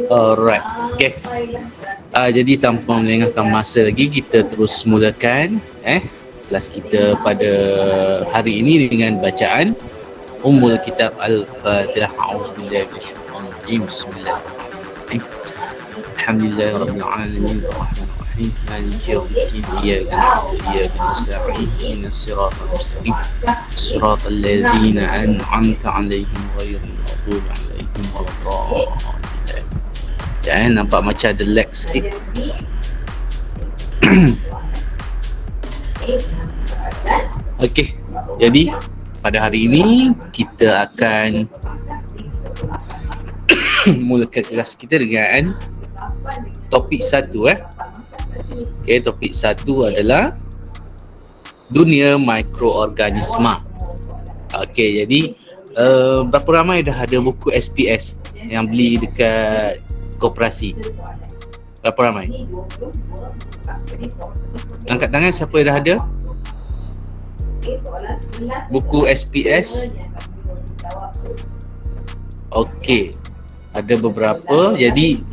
Alright. Okay. Jadi tanpa melengahkan masa lagi, kita terus mulakan kelas kita pada hari ini dengan bacaan Ummul Kitab Al-Fatihah. A'udzubillahi minasyaitonir rajim. Bismillahirrahmanirrahim. Alhamdulillahirabbil alamin. Arrahmanirrahim. Maliki yaumiddin. Iyyaka na'budu wa iyyaka nasta'in. Ihdinas siratal mustaqim. Siratal ladzina an'amta 'alaihim ghairil maghdubi 'alaihim waladdallin. Jangan nampak macam ada lag sikit. Okey, jadi pada hari ini kita akan mulakan kelas kita dengan topik 1 Okey, topik 1 adalah dunia mikroorganisma. Okey, jadi berapa ramai dah ada buku SPS yang beli dekat koperasi? Berapa ramai? Angkat tangan siapa yang dah ada buku SPS? Okey, ada beberapa. Jadi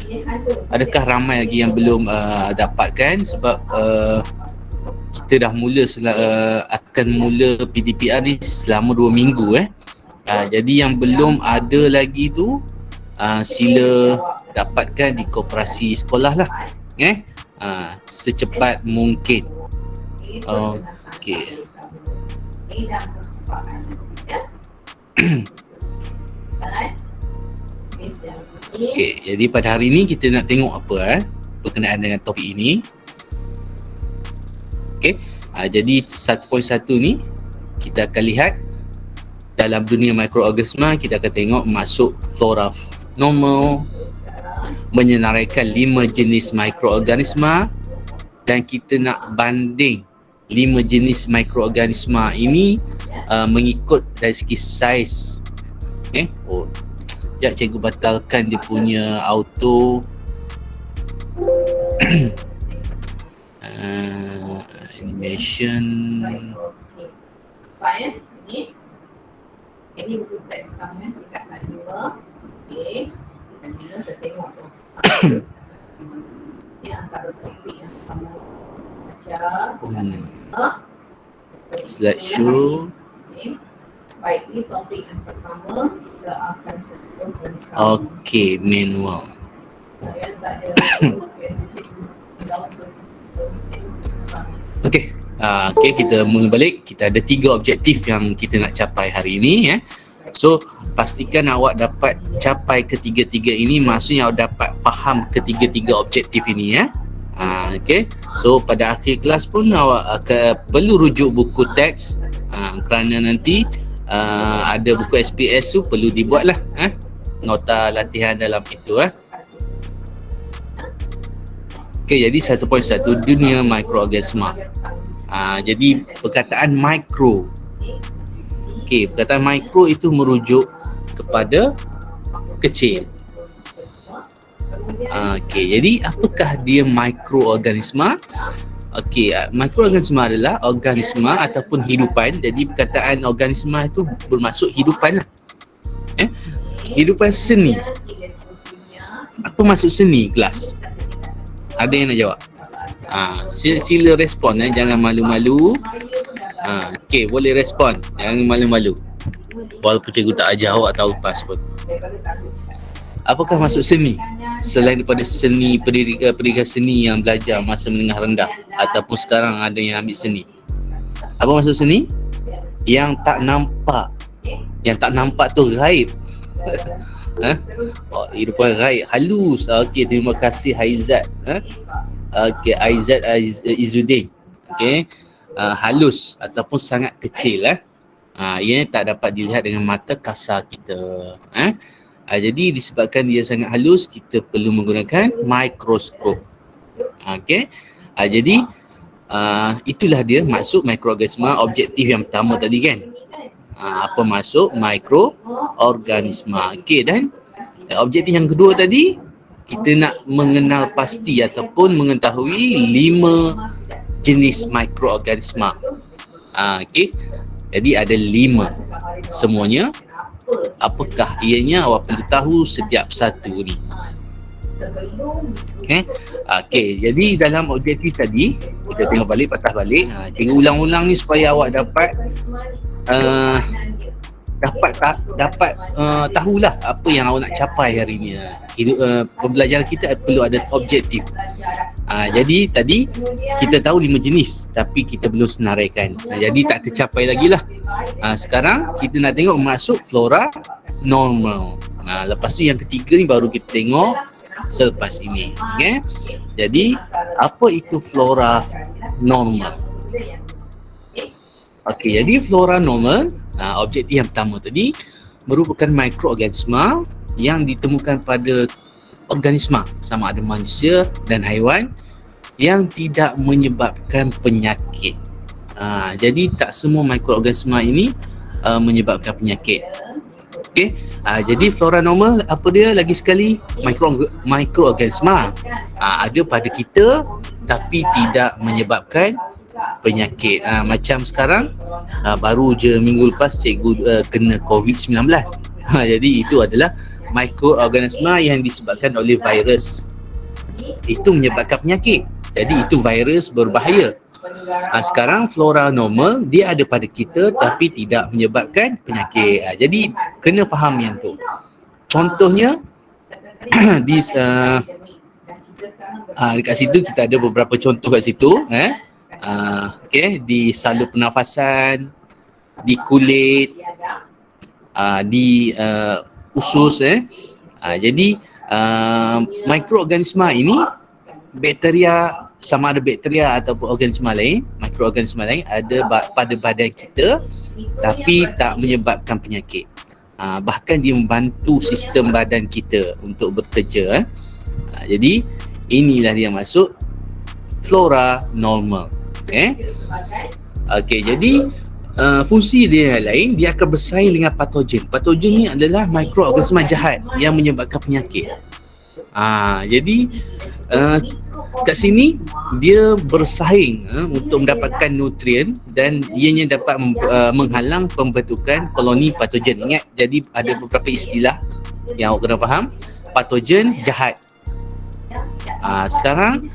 adakah ramai lagi yang belum dapatkan? Sebab kita dah mula akan mula PDPR ni selama 2 minggu jadi yang belum ada lagi tu sila dapatkan di koperasi sekolah lah secepat mungkin. Okey. Okey, jadi pada hari ni kita nak tengok apa berkenaan dengan topik ini. Okey, jadi 1.1 ni kita akan lihat dalam dunia mikroorganisma. Kita akan tengok masuk flora normal, menyenaraikan 5 jenis mikroorganisma, dan kita nak banding 5 jenis mikroorganisma ini mengikut dari segi saiz. Sekejap cikgu batalkan dia punya auto animation. Ini buku teks kamu dekat line 2. Okey. Dan kita tengok tu. Ini antara topik yang kamu baca. Slideshow. Okay. Baik, ini topik yang pertama kita akan sentuh tentang Okey, manual. Saya tak ada Okey. Okey, kita mula balik. Kita ada 3 objektif yang kita nak capai hari ini So, pastikan awak dapat capai ketiga-tiga ini, maksudnya awak dapat faham ketiga-tiga objektif ini Okey. So, pada akhir kelas pun awak akan perlu rujuk buku teks kerana nanti ada buku SPS tu perlu dibuatlah nota latihan dalam itu Okey, jadi 1.1 dunia mikroorganisma. Jadi perkataan mikro. Okey, perkataan mikro itu merujuk kepada kecil. Okey, jadi apakah dia mikroorganisma? Okey, mikroorganisma adalah organisma ataupun hidupan. Jadi perkataan organisma itu bermaksud hidupan lah. Hidupan seni. Apa maksud seni kelas? Ada yang nak jawab? Sila respon jangan malu-malu. Okey, boleh respon, jangan malu-malu. Walaupun cikgu tak ajar awak tahu pas pun. Apakah maksud seni? Selain daripada seni pendidikan seni yang belajar masa menengah rendah ataupun sekarang ada yang ambil seni. Apa maksud seni? Yang tak nampak. Yang tak nampak tu gaib. Hidupan gaib, halus. Okey, terima kasih Haizat. Okey, Aizat Izzuddin. Okey, halus ataupun sangat kecil ia tak dapat dilihat dengan mata kasar kita. Jadi disebabkan dia sangat halus, kita perlu menggunakan mikroskop. Okey, jadi itulah dia maksud mikroorganisma. Objektif yang pertama tadi kan, apa maksud mikroorganisma. Okey, dan objektif yang kedua tadi, kita nak mengenal pasti ataupun mengetahui 5 jenis mikroorganisma. Okey, jadi ada 5 semuanya. Apakah ianya, awak perlu tahu setiap satu ni. Okay. Okey, jadi dalam objektif tadi kita tengok balik, patah balik. Cikgu ulang-ulang ni supaya awak dapat uh, tahulah apa yang awak nak capai hari ni. Pembelajaran kita perlu ada objektif. Jadi tadi kita tahu 5 jenis tapi kita belum senaraikan. Jadi tak tercapai lagi lah. Sekarang kita nak tengok masuk flora normal. Lepas tu yang ketiga ni baru kita tengok selepas ini. Okay? Jadi apa itu flora normal? Okey, jadi flora normal, objektif yang pertama tadi merupakan mikroorganisma yang ditemukan pada organisma sama ada manusia dan haiwan yang tidak menyebabkan penyakit. Jadi tak semua mikroorganisma ini menyebabkan penyakit. Okey, jadi flora normal apa dia lagi sekali? Mikroorganisma ada pada kita tapi tidak menyebabkan penyakit. Macam sekarang baru je minggu lepas cikgu kena COVID-19. Jadi itu adalah mikroorganisma yang disebabkan oleh virus. Itu menyebabkan penyakit. Jadi itu virus berbahaya. Sekarang flora normal dia ada pada kita tapi tidak menyebabkan penyakit. Jadi kena faham yang tu. Contohnya dekat situ kita ada beberapa contoh kat situ. Okay, di salur pernafasan, di kulit, di usus. Jadi mikroorganisma ini bakteria, sama ada bakteria ataupun organisma lain, mikroorganisma lain ada pada badan kita tapi tak menyebabkan penyakit. Bahkan dia membantu sistem badan kita untuk bekerja. Jadi inilah dia masuk flora normal. Okey, jadi fungsi dia yang lain, dia akan bersaing dengan patogen. Patogen ni adalah mikroorganisma jahat yang menyebabkan penyakit. Jadi kat sini dia bersaing untuk mendapatkan nutrien dan ianya dapat menghalang pembentukan koloni patogen. Ingat, jadi ada beberapa istilah yang awak kena faham. Patogen jahat. Sekarang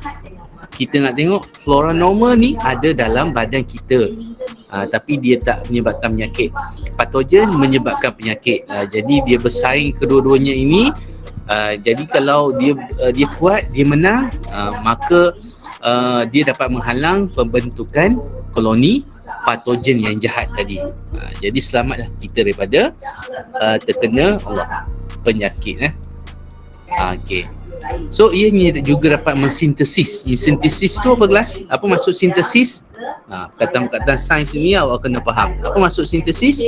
kita nak tengok flora normal ni ada dalam badan kita. Tapi dia tak menyebabkan penyakit. Patogen menyebabkan penyakit. Jadi dia bersaing kedua-duanya ini. Jadi kalau dia kuat, dia menang, maka dia dapat menghalang pembentukan koloni patogen yang jahat tadi. Jadi selamatlah kita daripada terkena penyakit. Okey. So ianya juga dapat mensintesis. Sintesis tu apa kelas? Apa maksud sintesis? Perkataan-perkataan sains ni awak kena faham. Apa maksud sintesis?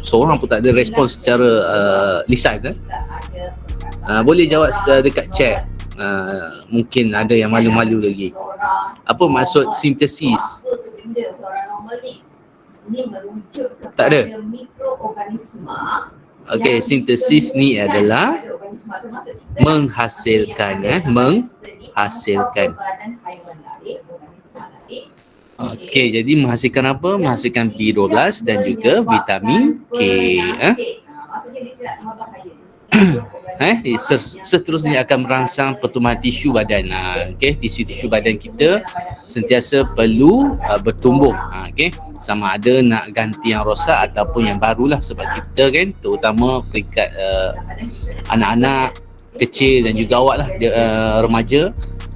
Seorang pun tak ada respons secara lisan. Boleh jawab dekat chat. Mungkin ada yang malu-malu lagi. Apa maksud sintesis? Tak ada. Okey, sintesis ni adalah menghasilkan. Okey, jadi menghasilkan apa? Menghasilkan B12 dan juga vitamin K. Seterusnya akan merangsang pertumbuhan tisu badan. Okey, tisu badan kita sentiasa perlu bertumbuh. Okey, sama ada nak ganti yang rosak ataupun yang barulah, sebab kita kan terutama peringkat anak-anak kecil dan juga awak lah, remaja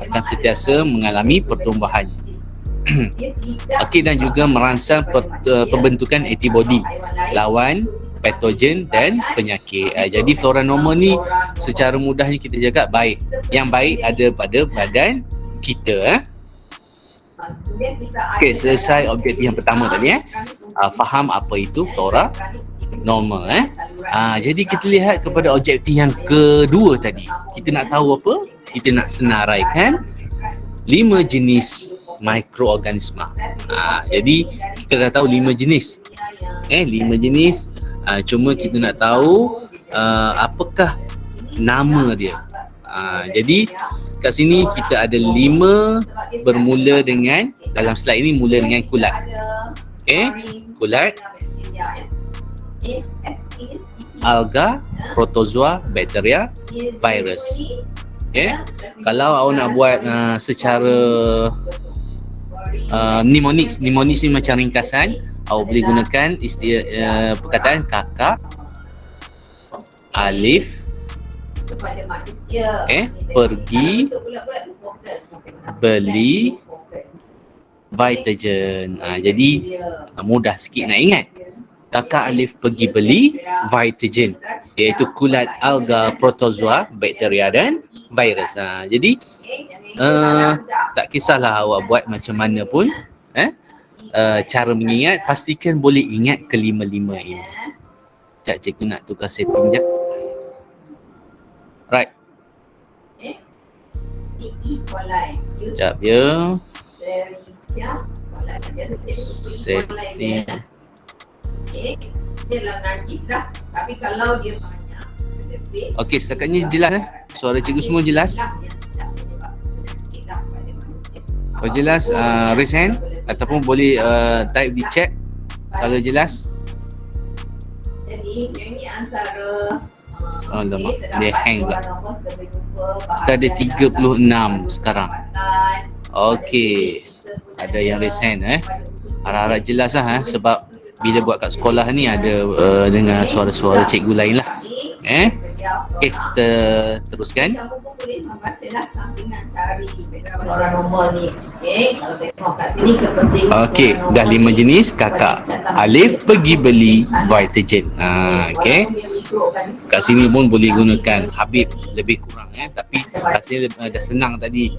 akan sentiasa mengalami pertumbuhan. Okey, dan juga merangsang pembentukan antibodi lawan patogen dan penyakit. Jadi flora normal ni secara mudahnya kita cakap baik. Yang baik ada pada badan kita. Okey, selesai objektif yang pertama tadi. Faham apa itu flora normal. Jadi kita lihat kepada objektif yang kedua tadi. Kita nak tahu apa? Kita nak senaraikan 5 jenis mikroorganisma. Jadi kita dah tahu 5 jenis. 5 jenis. Cuma kita nak tahu apakah nama dia. Jadi kat sini kita ada 5 bermula dengan, dalam slide ini mula dengan kulat. Kulat, alga, protozoa, bakteria, virus. Okay. Kalau awak nak buat secara mnemonics ni macam ringkasan, awak boleh gunakan istilah perkataan kakak, alif, kepada manusia. pergi, beli vitagen. Jadi mudah sikit nak ingat. Kakak alif pergi beli vitagen, iaitu kulat alga, protozoa, bakteria dan virus. Jadi tak kisahlah awak buat macam mana pun, cara mengingat, pastikan boleh ingat kelima-lima ini. Sekejap cikgu nak tukar setting sekejap. Right. Sekejap ya. Setting. Dia lah najis lah. Tapi kalau dia banyak, lebih. Okey, setakat ni jelas Suara cikgu semua jelas? Kalau jelas, raise hand ataupun boleh type di chat kalau jelas. Jadi, yang ini antara Alamak, dia hang pula. Kita ada 36 sekarang. Okey, ada yang raise hand Harap-harap jelas lah sebab bila buat kat sekolah ni ada dengar suara-suara cikgu lain lah. Okey, kita teruskan. Okey, dah 5 jenis. Kakak alif pergi beli vitagen. Okey. Kat sini pun boleh gunakan Habib, lebih kurang tapi rasanya dah senang tadi.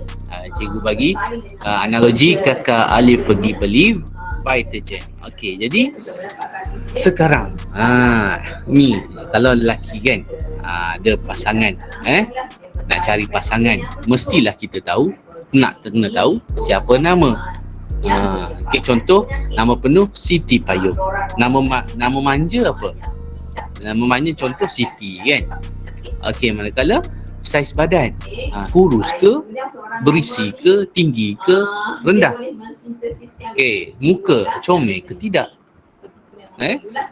Cikgu bagi analogi kakak alif pergi beli vitagen. Okey, jadi sekarang ni kalau lelaki kan ada pasangan, nak cari pasangan, mestilah kita tahu, kena tahu siapa nama. Okey, contoh nama penuh Siti Payung. Nama manja apa? Nama manja contoh Siti kan. Okey, manakala saiz badan, kurus ke, berisi ke, tinggi ke, rendah. Okey, muka comel ke tidak?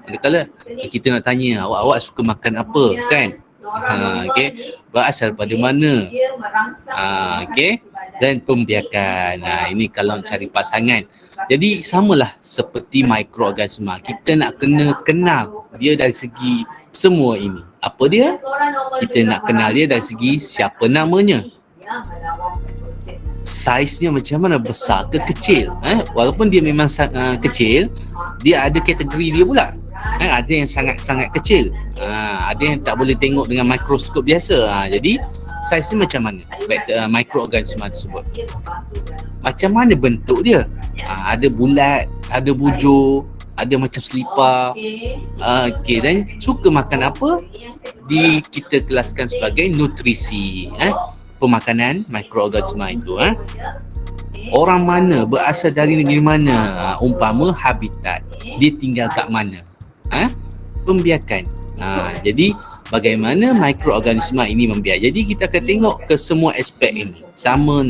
Manakala kita nak tanya awak suka makan apa kan? Okey, berasal pada mana? Okey, dan pembiakan. Ini kalau cari pasangan. Jadi samalah seperti mikroorganisma. Kita nak kena kenal dia dari segi semua ini. Apa dia? Kita nak kenal dia dari segi siapa namanya, saiznya macam mana, besar ke kecil. Walaupun dia memang kecil, dia ada kategori dia pula. Ada yang sangat-sangat kecil, ada yang tak boleh tengok dengan mikroskop biasa. Jadi saiznya macam mana mikroorganisma tersebut, macam mana bentuk dia. Ada bulat, ada bujur, ada macam selipar. Okey, dan suka makan apa, kita kelaskan sebagai nutrisi, pemakanan mikroorganisma itu. Orang mana, berasal dari negeri mana, umpama habitat, dia tinggal kat mana, pembiakan. Jadi bagaimana mikroorganisma ini membiak. Jadi kita akan tengok ke semua aspek ini. Sama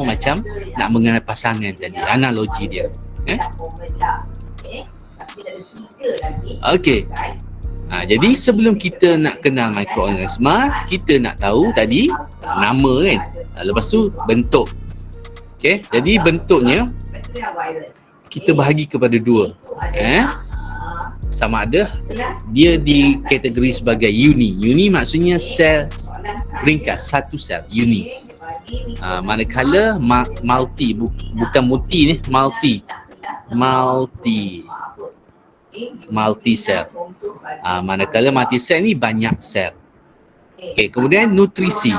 macam nak mengenal pasangan tadi, analogi dia. Okey. Jadi sebelum kita nak kenal mikroorganisma, kita nak tahu tadi nama kan. Lepas tu bentuk. Okey, jadi bentuknya kita bahagi kepada dua. Sama ada dia dikategori sebagai uni. Uni maksudnya sel ringkas, satu sel, uni. Manakala multi, bukan multi ni, multi sel. Manakala multi sel ni banyak sel. Okey, kemudian nutrisi.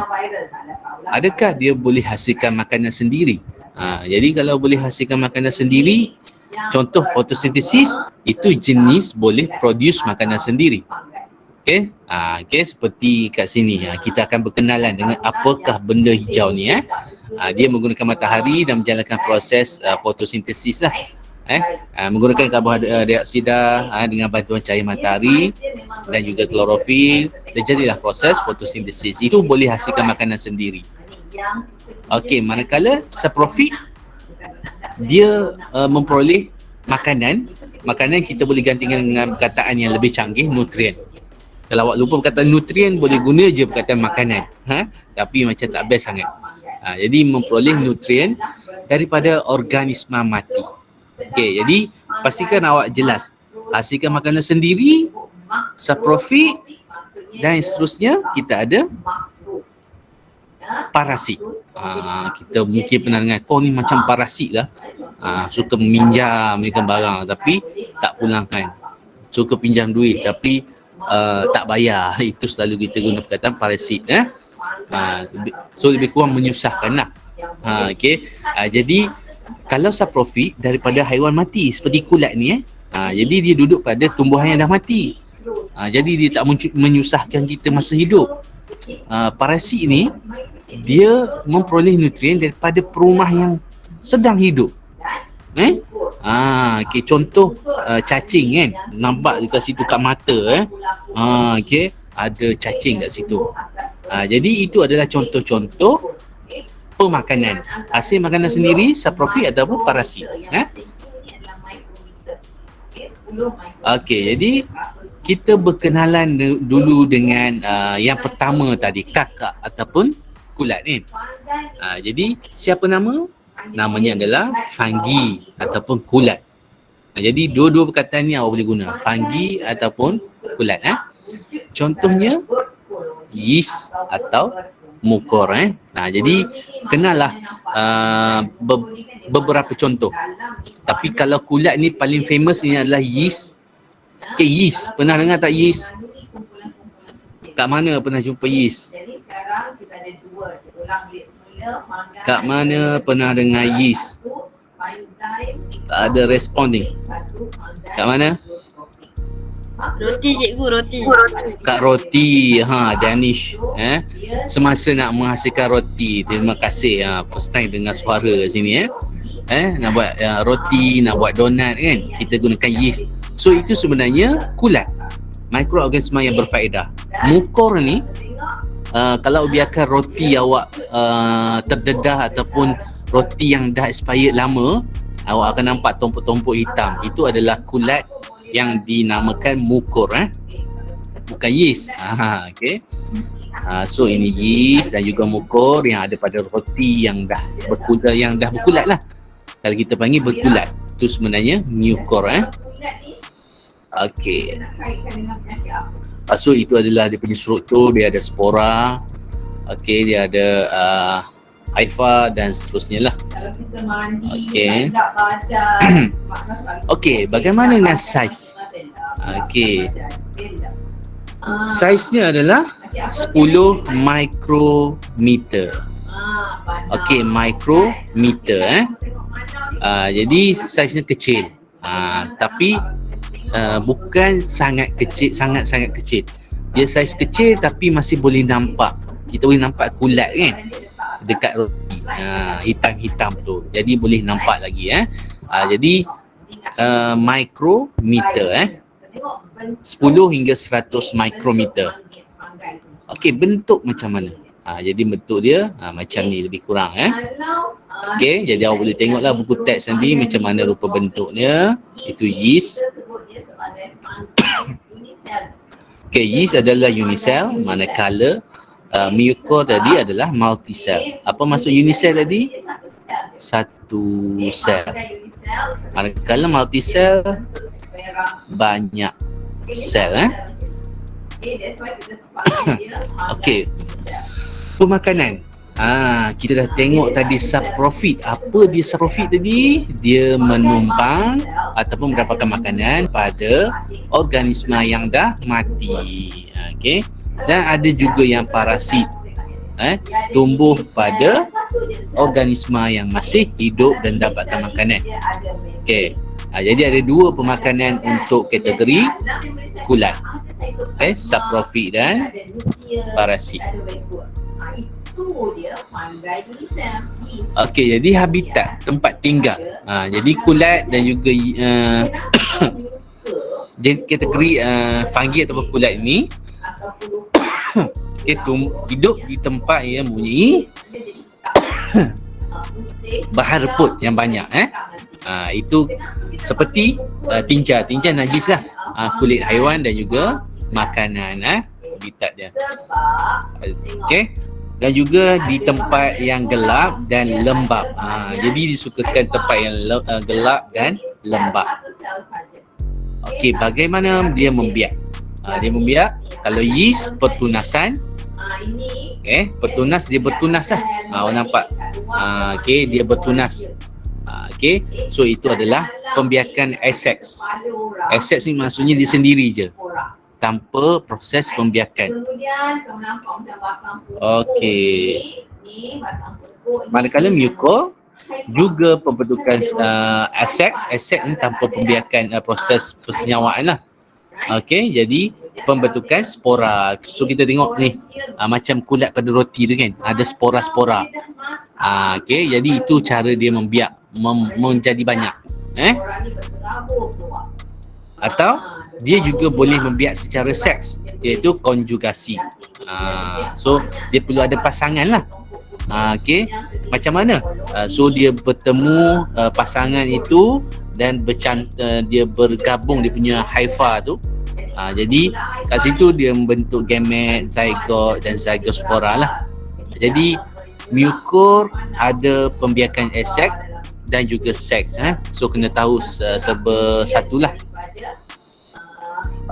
Adakah dia boleh hasilkan makanan sendiri? Jadi kalau boleh hasilkan makanan sendiri, contoh fotosintesis, itu jenis boleh produce makanan sendiri. Okey, seperti kat sini kita akan berkenalan dengan apakah benda hijau ni. Dia menggunakan matahari dan menjalankan proses fotosintesis lah. Menggunakan karbon dioksida dengan bantuan cahaya matahari dan juga klorofil, dan jadilah proses fotosintesis. Itu boleh hasilkan makanan sendiri. Okey, manakala saprofit, dia memperoleh makanan kita boleh gantikan dengan perkataan yang lebih canggih, nutrien. Kalau awak lupa perkataan nutrien, boleh guna je perkataan makanan. Tapi macam tak best sangat. Jadi memperoleh nutrien daripada organisma mati. Okey, jadi pastikan awak jelas. Hasilkan makanan sendiri, saprofit dan seterusnya kita ada parasit. Kita mungkin pernah dengar, kau ni macam parasit lah. Suka meminjam barang tapi tak pulangkan. Suka pinjam duit tapi tak bayar. Itu selalu kita guna perkataan parasit. So lebih kurang menyusahkan lah. Okay. Jadi kalau saprofit daripada haiwan mati seperti kulat ni jadi dia duduk pada tumbuhan yang dah mati. Jadi dia tak menyusahkan kita masa hidup. Parasit ni dia memperoleh nutrien daripada perumah yang sedang hidup. Okay, contoh cacing kan, nampak dekat situ kat mata okay, ada cacing kat situ. Jadi itu adalah contoh-contoh pemakanan. Hasil makanan sendiri, saprofit ataupun parasit. Okey, jadi kita berkenalan dulu dengan yang pertama tadi, kakak ataupun kulat ni. Jadi siapa nama? Namanya adalah fungi ataupun kulat. Jadi dua-dua perkataan ni awak boleh guna, fungi ataupun kulat. Contohnya yeast atau mukor. Jadi kenallah beberapa contoh. Tapi kalau kulat ni paling famous ni adalah yeast. Okay, yeast. Pernah dengar tak yeast? Kat mana pernah jumpa yeast? Jadi sekarang kita ada dua. Ulang balik semula. Kat mana pernah dengar yeast? Tak ada respon ni. Kat mana? Roti cikgu, roti. Kat roti. Danish. Semasa nak menghasilkan roti. Terima kasih. First time dengar suara kat sini. Nak buat roti, nak buat donat kan, kita gunakan yeast. So itu sebenarnya kulat, mikroorganisma yang berfaedah. Mukor ni kalau biarkan roti awak terdedah ataupun roti yang dah expired lama, awak akan nampak tompok-tompok hitam. Itu adalah kulat yang dinamakan mukor. Bukan yeast. Okay. So ini yeast dan juga mukor yang ada pada roti yang dah berkulat lah. Kalau kita panggil berkulat, itu sebenarnya mukor. Okay. So itu adalah dia punya struktur. Dia ada spora, okay, dia ada haifa dan seterusnya lah. Okay. Okay, bagaimana dengan saiz? Okay, saiznya adalah 10 mikrometer. Okay, mikrometer. Jadi saiznya kecil. Tapi bukan sangat kecil, sangat-sangat kecil. Dia saiz kecil tapi masih boleh nampak. Kita boleh nampak kulat kan dekat roti. Hitam-hitam tu. Jadi boleh nampak lagi. Jadi mikrometer 10 hingga 100 mikrometer. Okey, bentuk macam mana? Jadi bentuk dia macam ni lebih kurang. Okey, jadi awak boleh tengoklah buku teks nanti macam mana rupa bentuknya. Itu yeast. Okey, yeast adalah unicell, manakala mukor tadi adalah multisel. Apa maksud unicell tadi? Satu sel. Manakala multisel, banyak sel. Okey, pemakanan. Kita dah tengok tadi saprofit. Apa dia saprofit tadi? Dia menumpang ataupun mendapatkan makanan pada organisma yang dah mati. Okey. Dan ada juga yang parasit. Tumbuh pada organisma yang masih hidup dan dapatkan makanan. Okey. Jadi ada dua pemakanan untuk kategori kulat. Saprofit dan parasit. Okey, jadi habitat, tempat tinggal. Jadi kulat dan juga kategori fungi ataupun kulat ini hidup di tempat yang mempunyai bahan reput yang banyak. Itu seperti tinja najis lah, kulit haiwan dan juga makanan, habitat dia. Sebab Okey. Dan juga di tempat yang gelap dan lembab. Jadi disukakan tempat yang gelap dan lembab. Okey, bagaimana dia membiak? Dia membiak, kalau yeast pertunasan, pertunas, dia bertunas lah. Awak nampak? Okey, dia bertunas. Okey, so itu adalah pembiakan Essex. Essex ni maksudnya dia sendiri je, tanpa proses pembiakan. Kemudian kamu nampak macam batang pokok. Okey. Ni batang pokok. Manakala mucor juga pembentukan Essex. Essex ni tanpa pembiakan proses persenyawaan lah. Okey, jadi pembentukan spora. So kita tengok ni macam kulat pada roti tu kan, ada spora-spora. Okey, jadi itu cara dia membiak, menjadi banyak. Orang ni berterabur keluar. Atau dia juga boleh membiak secara seks, iaitu konjugasi. So dia perlu ada pasangan lah. Okey, macam mana? So dia bertemu pasangan itu dan dia bergabung, dia punya hypha tu. Jadi kat situ dia membentuk gamet, zygote dan zygospora lah. Jadi mucor ada pembiakan Essex dan juga seks. So kena tahu serba satulah.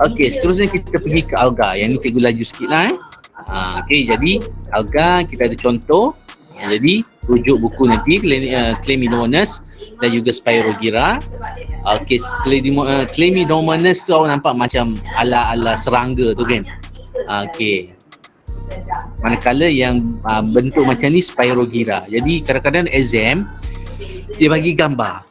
Okey, seterusnya kita pergi ke alga. Yang ni cikgu laju sikit lah. Okey, jadi alga kita ada contoh. Jadi rujuk buku nanti Chlamydomonas dan juga Spirogyra. Okey, Chlamydomonas tu awak nampak macam ala-ala serangga tu kan. Okey. Manakala yang bentuk macam ni Spirogyra. Jadi kadang-kadang exam dia bagi gambar.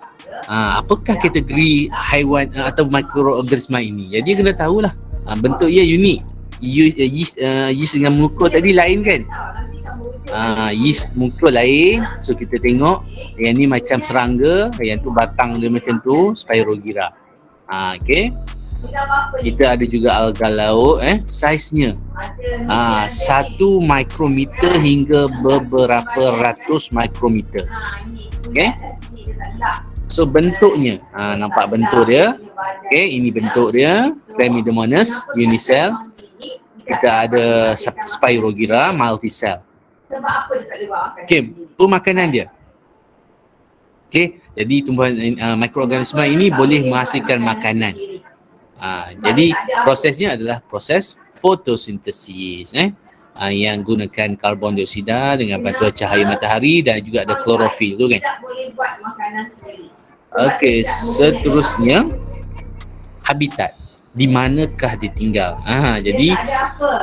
Apakah kategori haiwan atau mikroorganisma ini? Jadi kena tahulah. Bentuk dia unik. Yeast dengan mucor tadi lain kan? Yeast mucor lain. So kita tengok yang ni macam serangga, yang tu batang dia macam tu, Spirogyra. Okey. Kita ada juga alga laut, saiznya 1 mikrometer hingga beberapa ratus mikrometer. Okey. So bentuknya, nampak bentuk dia. Okey, ini bentuk dia, Chlamydomonas unicell. Kita ada Spirogyra multicell. Okey, pemakanan dia. Okey, jadi tumbuhan mikroorganisma ini boleh menghasilkan makanan. Jadi prosesnya adalah proses fotosintesis, yang gunakan karbon dioksida dengan bantuan cahaya matahari dan juga ada klorofil tu kan. Okey, seterusnya habitat. Di manakah dia tinggal? Jadi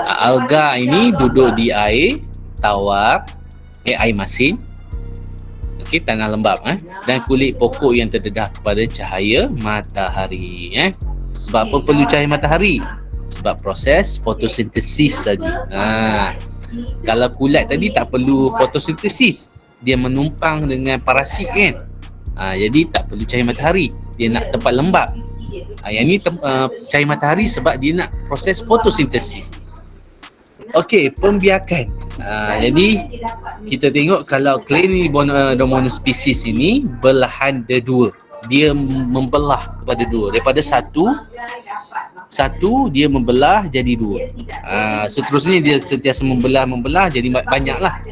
alga ini duduk di air tawar, air masin. Okey, tanah lembab dan kulit pokok yang terdedah kepada cahaya matahari. Sebab apa perlu cahaya matahari? Sebab proses fotosintesis tadi. Kalau kulat tadi tak perlu fotosintesis, dia menumpang dengan parasit kan. Jadi tak perlu cahaya matahari, dia nak tempat lembab. Yang ni cahaya matahari sebab dia nak proses fotosintesis. Okey, pembiakan. Jadi kita tengok kalau Chlamydomonas species ini belahan ada dua. Dia membelah kepada dua. Daripada satu dia membelah jadi dua. Seterusnya dia sentiasa membelah jadi banyaklah.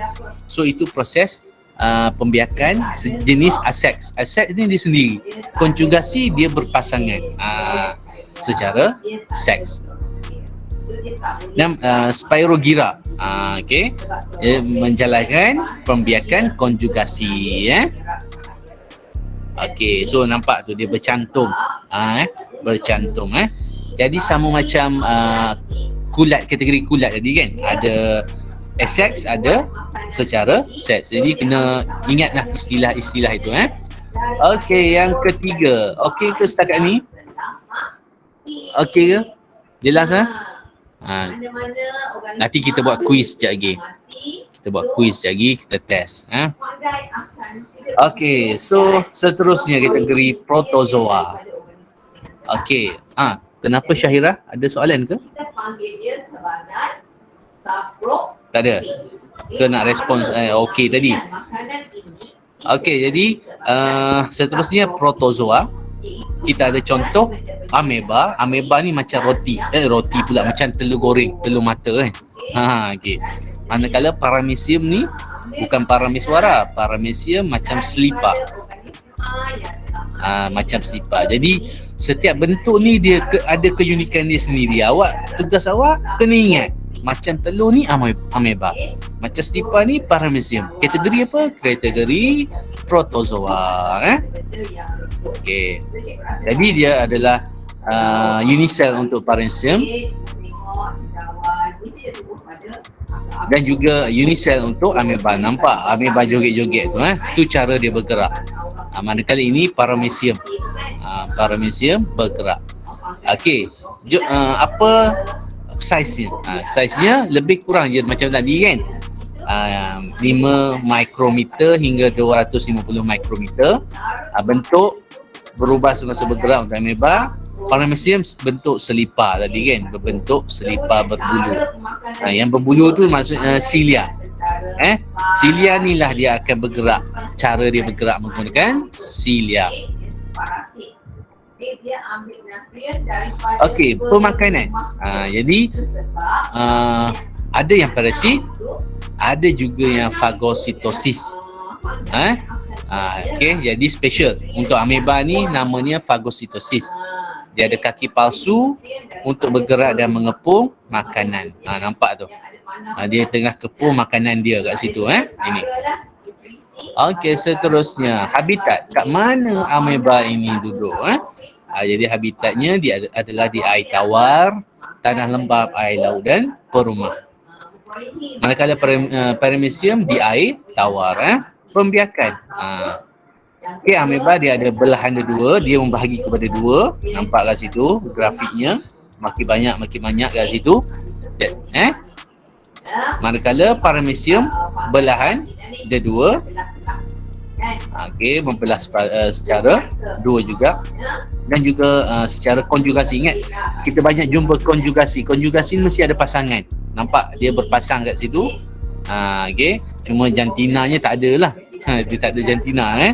So itu proses pembiakan sejenis Essex. Essex ni dia sendiri. Konjugasi dia berpasangan secara seks. Dan Spirogyra, okey, menjalankan pembiakan konjugasi. Okey, so nampak tu dia bercantum. Bercantum. Jadi sama macam kulat, kategori kulat tadi kan. Ada Essex, ada secara seks. Jadi kena ingatlah istilah-istilah itu. Okey, yang ketiga. Okey ke setakat ni? Okey ke? Jelas nanti kita buat quiz sekejap lagi. Kita test. Okey, so seterusnya kategori protozoa. Okey, kenapa Syahira? Ada soalan ke? Kita panggil dia sebagai saprok. Tak ada. Ke nak respons okey tadi. Okey, jadi seterusnya protozoa. Kita ada contoh Ameba ni macam roti. Roti pula macam telur goreng, telur mata kan. Okey. Manakala paramecium ni bukan parameswara, paramecium macam selipar. Macam selipar. Jadi setiap bentuk ni dia ada keunikan dia sendiri. Tugas awak kena ingat. Macam telur ni ameba. Macam selipar ni paramecium. Kategori apa? Kategori protozoa. Okey. Jadi dia adalah unicell untuk paramecium dan juga unicell untuk ameba. Nampak ameba joget-joget tu tu cara dia bergerak. Manakala ini paramecium. Paramecium bergerak. Okey. Apa saiznya? Saiznya lebih kurang je macam tadi kan. 5 mikrometer hingga 250 mikrometer. Bentuk berubah semasa bergerak untuk ameba. Paramecium bentuk selipar tadi kan, berbentuk selipar berbulu. Yang berbulu tu maksudnya silia. Silia ni lah dia akan bergerak. Cara dia bergerak menggunakan silia. Okey, pemakanan. Jadi ada yang parasit, ada juga yang fagositosis. Okey, jadi special untuk ameba ni namanya fagositosis. Dia ada kaki palsu untuk bergerak dan mengepung makanan. Nampak tu. Dia tengah kepung makanan dia kat situ ini. Okey, seterusnya habitat. Kat mana ameba ini duduk jadi habitatnya dia adalah di air tawar, tanah lembap, air laut dan perumah. Manakala paramecium di air tawar. Pembiakan. Okey, ameba dia ada belahan dua, dia membahagi kepada dua. Nampak kat situ grafiknya. Makin banyak kat situ. Manakala paramecium belahan dia dua. Okey, membelah secara dua juga. Dan juga secara konjugasi. Ingat, kita banyak jumpa konjugasi. Konjugasi mesti ada pasangan. Nampak dia berpasang kat situ. Okey, cuma jantinanya tak ada lah. Dia tak ada jantina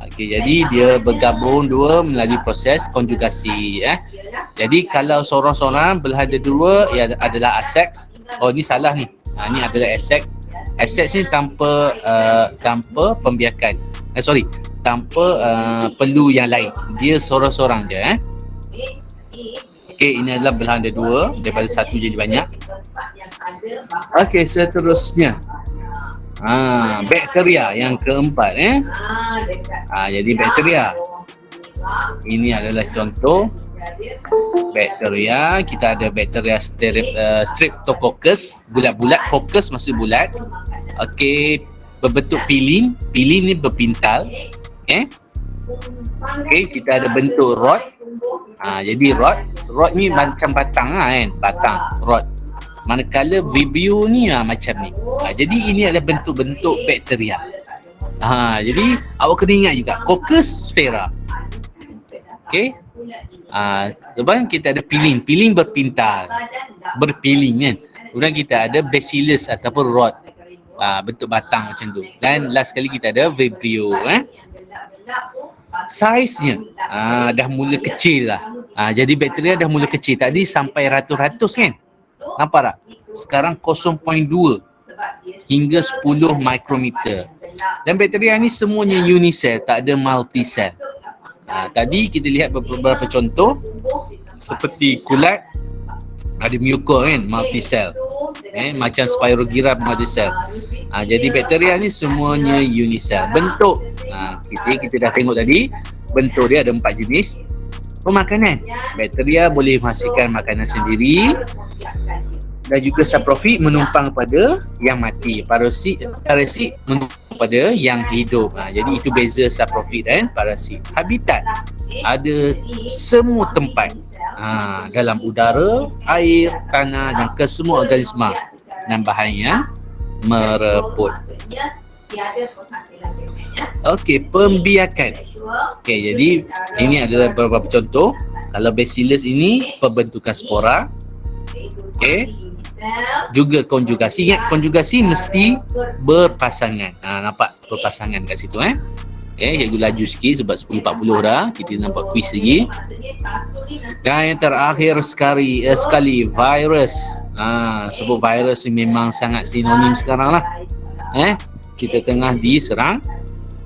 Okey, jadi dia bergabung dua melalui proses konjugasi Jadi kalau seorang-seorang belahan dua ia adalah aseks. Oh, ni salah ni. Ni adalah aseks. Aseks ni tanpa pembiakan. Tanpa perlu yang lain. Dia seorang-seorang je Okey, ini adalah belahan dua, daripada satu jadi banyak. Okey, seterusnya bakteria yang keempat jadi bakteria ini adalah contoh bakteria. Kita ada bakteria streptococcus, bulat-bulat. Coccus maksud bulat. Okey, berbentuk pilin. Pilin ni berpintal. Okey, kita ada bentuk rod. Jadi rod ni macam batang batang rod. Manakala vibrio ni macam ni. Jadi ini adalah bentuk-bentuk bakteria. Jadi awak kena ingat juga Coccus sfera. Okey. Lepas kita ada pilin. Pilin berpintal. Berpilin kan. Kemudian kita ada bacillus ataupun rod. Bentuk batang macam tu. Dan last sekali kita ada vibrio. Saiznya dah mula kecil lah. Jadi bakteria dah mula kecil. Tadi sampai ratus-ratus kan. Nampak tak? Sekarang 0.2 hingga 10 mikrometer. Dan bakteria ni semuanya unicell, tak ada multicell. Tadi kita lihat beberapa contoh seperti kulat ada muka kan, multicell. Macam Spirogyra multicell. Jadi bakteria ni semuanya unicell. Bentuk kita dah tengok tadi, bentuk dia ada 4 jenis. Pemakanan. Bakteria boleh menghasilkan makanan sendiri dan juga saprofit menumpang pada yang mati. Parasit menumpang pada yang hidup. Jadi itu beza saprofit dan parasit. Habitat ada semua tempat. Dalam udara, air, tanah dan kesemua organisma dan bahan yang mereput. Okey, pembiakan. Okey, jadi ini adalah beberapa contoh. Kalau bacillus ini pembentukan spora. Okey. Juga konjugasi. Ingat konjugasi mesti berpasangan. Nampak berpasangan kat situ Cikgu laju sikit sebab 10.40 dah. Kita nampak quiz lagi. Dan yang terakhir sekali virus. Sebut virus ni memang sangat sinonim sekarang lah. Kita tengah diserang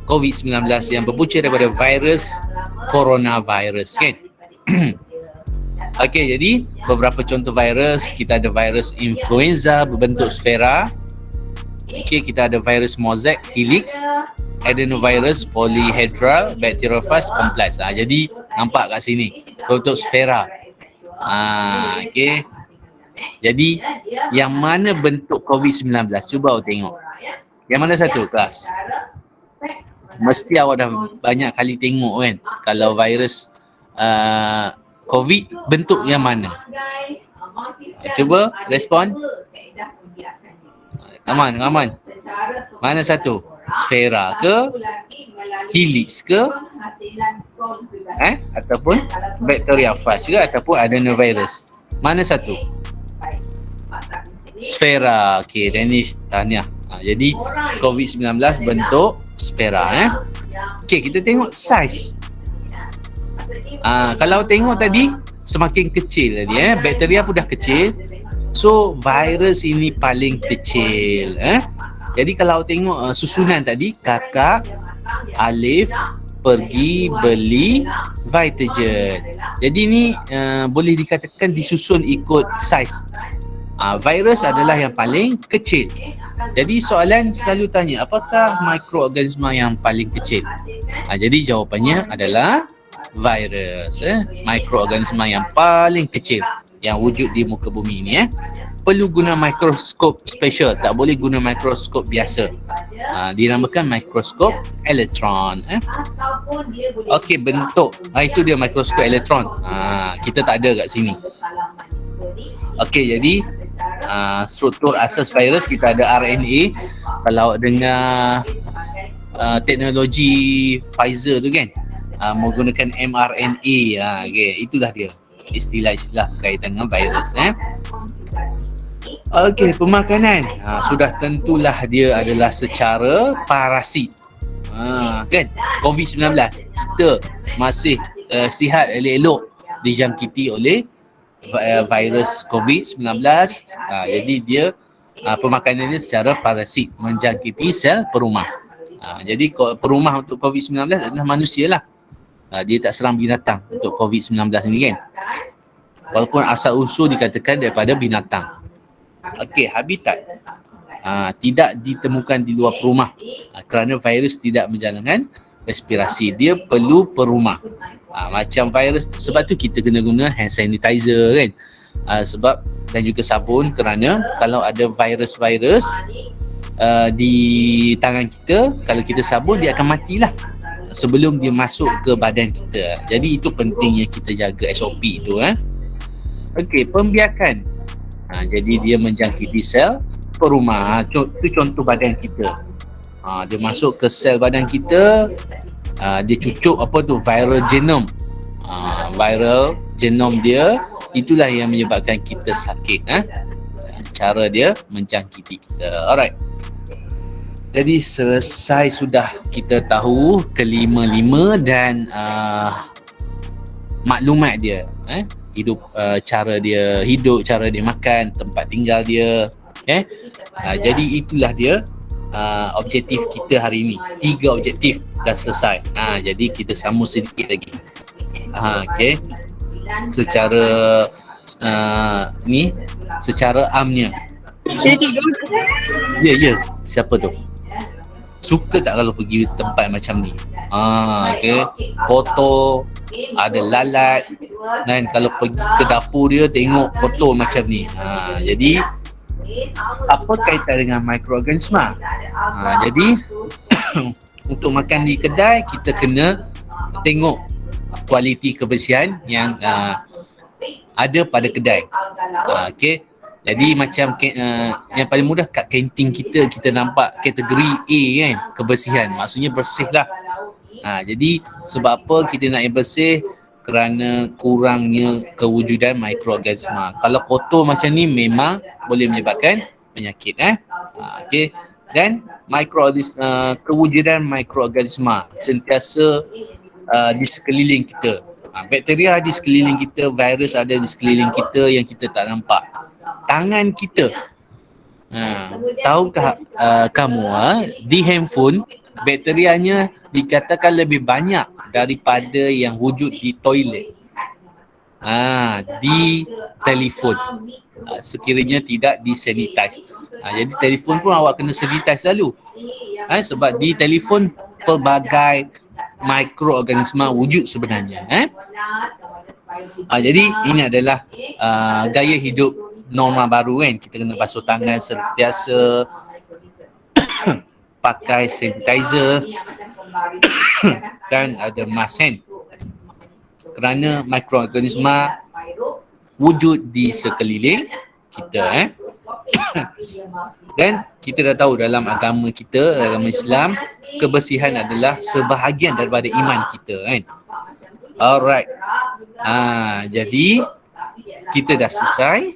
COVID-19 yang berpunca daripada virus coronavirus kan. Okey, jadi beberapa contoh virus. Kita ada virus influenza berbentuk sfera. Okey, kita ada virus mosaic helix, adenovirus polyhedral, bacteriophage complex. Jadi nampak kat sini berbentuk sfera. Okey. Jadi yang mana bentuk COVID-19? Cuba awak tengok. Yang mana satu kelas? Mesti awak dah banyak kali tengok kan, kalau virus COVID bentuk yang mana? Cuba respon. Aman. Mana satu? Sfera ke? Helix ke? Ataupun bacteriophage ke? Ataupun adenovirus? Mana satu? Sfera. Okey, Danish tahniah. Jadi COVID-19 bentuk sfera. Okey, kita tengok saiz. Kalau tengok tadi semakin kecil tadi bakteria pun dah kecil. So virus ini paling kecil. Jadi kalau tengok susunan tadi, kakak alif pergi beli Vitagen. Jadi ni boleh dikatakan disusun ikut saiz. Virus adalah yang paling kecil. Jadi soalan selalu tanya, apakah mikroorganisma yang paling kecil? Jadi jawapannya adalah virus. Mikroorganisma yang paling kecil yang wujud di muka bumi ini. Perlu guna mikroskop special, tak boleh guna mikroskop biasa. Dinamakan mikroskop elektron. Okey, bentuk. Itu dia mikroskop elektron. Kita tak ada kat sini. Okey, jadi struktur asas virus kita ada RNA. Kalau dengar teknologi Pfizer tu kan, menggunakan mRNA. Okay, itulah dia istilah-istilah berkaitan dengan virus. Okey, pemakanan. Sudah tentulah dia adalah secara parasit. Kan? COVID-19 kita masih sihat elok-elok dijangkiti oleh virus COVID-19. Jadi dia pemakanannya secara parasit, menjangkiti sel perumah. Jadi perumah untuk COVID-19 adalah manusia lah. Dia tak serang binatang untuk COVID-19 ini kan. Walaupun asal usul dikatakan daripada binatang. Okey, habitat. Tidak ditemukan di luar perumah kerana virus tidak menjalankan respirasi. Dia perlu perumah. Macam virus, sebab tu kita kena guna hand sanitizer kan. Sebab dan juga sabun, kerana kalau ada virus-virus di tangan kita, kalau kita sabun dia akan matilah sebelum dia masuk ke badan kita. Jadi itu pentingnya kita jaga SOP itu. Okey, pembiakan. Jadi dia menjangkiti sel perumah. Itu contoh badan kita. Dia masuk ke sel badan kita, dia cucuk viral genome. Viral genome dia, itulah yang menyebabkan kita sakit. Cara dia menjangkiti kita. Alright. Jadi selesai sudah kita tahu kelima-lima dan maklumat dia. Hidup, cara dia hidup, cara dia makan, tempat tinggal dia. Jadi itulah dia objektif kita hari ini. 3 objektif dah selesai. Jadi kita sambung sedikit lagi. Okey. Secara secara amnya. Ya. Siapa tu? Suka tak kalau pergi tempat macam ni? Okey. Kotor, ada lalat. Dan kalau pergi ke dapur dia tengok kotor macam ni. Jadi apa kaitan dengan mikroorganisma? Jadi untuk makan di kedai kita kena tengok kualiti kebersihan yang ada pada kedai. Okey. Jadi macam yang paling mudah kat kantin kita nampak kategori A kan, kebersihan. Maksudnya bersih lah. Jadi sebab apa kita nak yang bersih? Kerana kurangnya kewujudan mikroorganisma. Kalau kotor macam ni memang boleh menyebabkan penyakit. Okey. Dan kewujudan mikroorganisma sentiasa di sekeliling kita. Bakteria di sekeliling kita, virus ada di sekeliling kita yang kita tak nampak. Tangan kita. Tahukah kamu di handphone bakterianya dikatakan lebih banyak daripada yang wujud di toilet. Di telefon. Sekiranya tidak disanitize. Jadi telefon pun awak kena sanitize selalu. Sebab di telefon pelbagai mikroorganisma wujud sebenarnya. Jadi ini adalah gaya hidup norma baru kan. Kita kena basuh tangan sentiasa, pakai sanitizer dan ada mask hand. Kerana mikroorganisma wujud di sekeliling kita. Dan kita dah tahu dalam agama kita, agama Islam, kebersihan adalah sebahagian daripada iman kita kan. Alright. Jadi kita dah selesai.